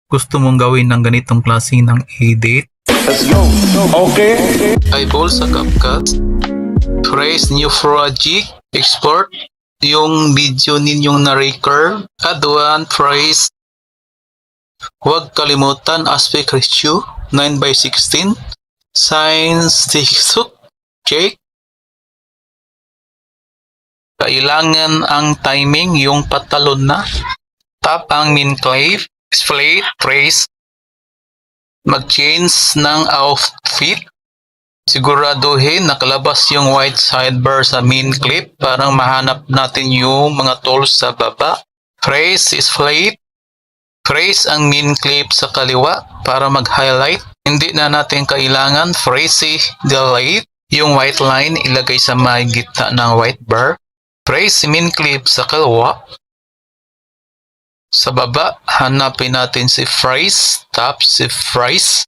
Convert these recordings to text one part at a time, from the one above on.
gusto mong gawin ng ganitong klase ng edit, Let's go. Okay. eyeball sa CapCut, trace new project, export yung video ninyong na-record, add one trace, huwag kalimutan aspect ratio 9:16, size TikTok, check. Kailangan ang timing yung patalon na. Tap ang min clip, split, trace, mag-change ng outfit. Siguraduhin nakalabas yung white sidebar sa main clip para mahanap natin yung mga tools sa baba. Trace, split, trace ang main clip sa kaliwa para mag-highlight. Hindi na natin kailangan trace, delete. Yung white line ilagay sa may gitna ng white bar. Trace main clip sa kaliwa. Sa baba, hanapin natin si phrase, tap si phrase.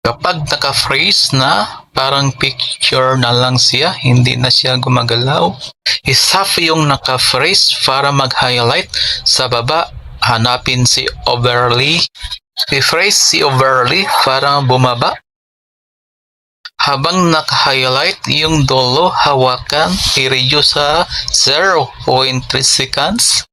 Kapag naka-phrase na, parang picture na lang siya, hindi na siya gumagalaw. Isaf yung naka-phrase para mag-highlight. Sa baba, hanapin si overlay. I-phrase si overlay para bumaba. Habang naka-highlight yung dulo, hawakan, i-reduce sa 0.3 seconds.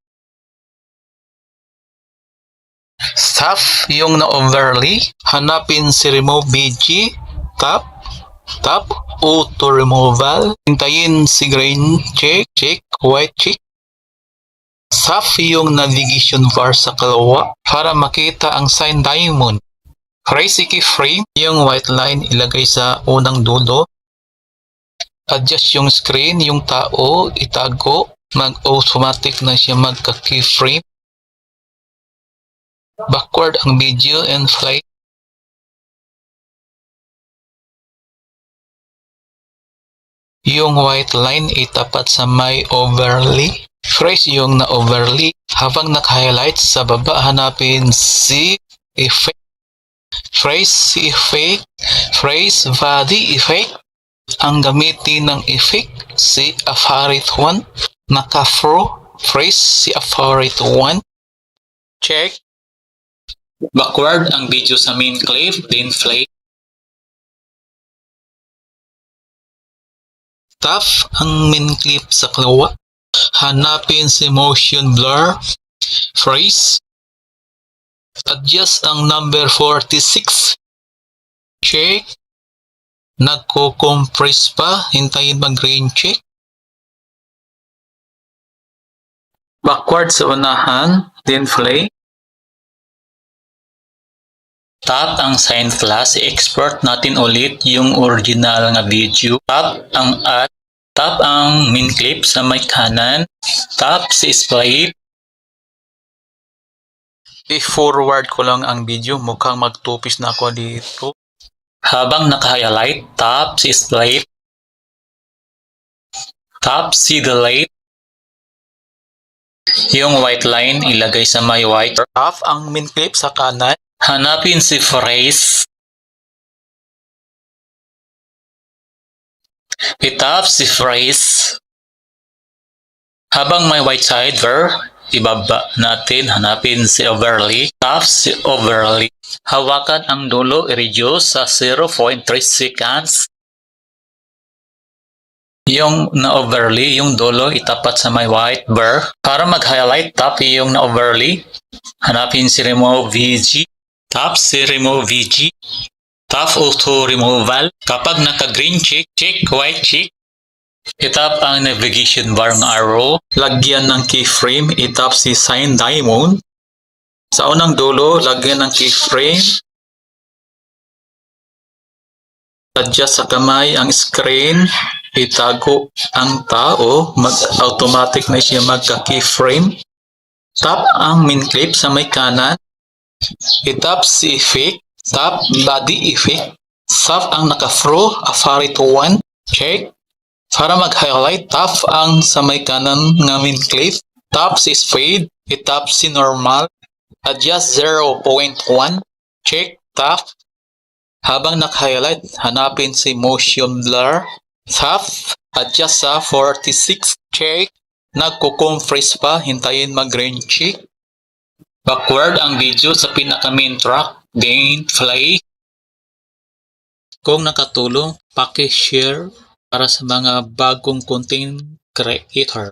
Tap yung na-overlay, hanapin si remove BG, tap, auto removal, hintayin si green check, white check. Tap yung navigation bar sa kalawa para makita ang sign diamond. Trace keyframe, yung white line ilagay sa unang dulo. Adjust yung screen, yung tao, itago, mag-automatic na siya magka-keyframe. Backward ang video and play. Yung white line itapat sa may overlay. Trace yung na-overlay. Habang naka-highlight sa baba, hanapin si effect. Trace effect, trace body effect. Ang gamitin ng effect si favorite 1. Naka-fro, trace si favorite 1. Check. Backward ang video sa main clip, then play. Tap ang main clip sa kalawa. Hanapin si motion blur, phrase. Adjust ang number 46. Check. Nagko-compress pa. Hintayin mag-green check. Backward sa unahan. Then play. Tap ang sign plus. I-export natin ulit yung original nga video. Tap ang add. Tap ang main clip sa may kanan. Tap si split. I-forward ko lang ang video, mukhang magtupis na ako dito. Habang naka-highlight, tap si split. Tap si delete. Yung white line ilagay sa may white. Tap ang main clip sa kanan. Hanapin si phrase. I-tap si phrase. Habang may white sidebar, ibaba natin, hanapin si overlay. Tap si overlay. Hawakan ang dulo, i-reduce sa 0.3 seconds. Yung na-overlay, yung dulo, itapat sa may white bar. Para mag-highlight, tap yung na-overlay. Hanapin si remove VG. Tap si remove VG. Tap auto removal. Kapag naka-green check, white check. Itap ang navigation bar ng arrow. Lagyan ng keyframe. Itap si sign diamond. Sa unang dulo, lagyan ng keyframe. Adjust sa kamay ang screen. Itago ang tao. Automatic na siya magka-keyframe. Tap ang main clip sa may kanan. Itap si effect. Tap body effect. Tap ang naka-fro. Favorite 1. Check. Para mag-highlight, tap ang sa may kanan ng main clip. Tap si fade. I-tap si normal. Adjust 0.1. Check. Tap. Habang naka-highlight, hanapin si motion blur. Tap. Adjust sa 46. Check. Nagko-compress pa. Hintayin mag-green check. Backward ang video sa pinaka-main track, then play. Kung nakatulong, paki-share para sa mga bagong content creator.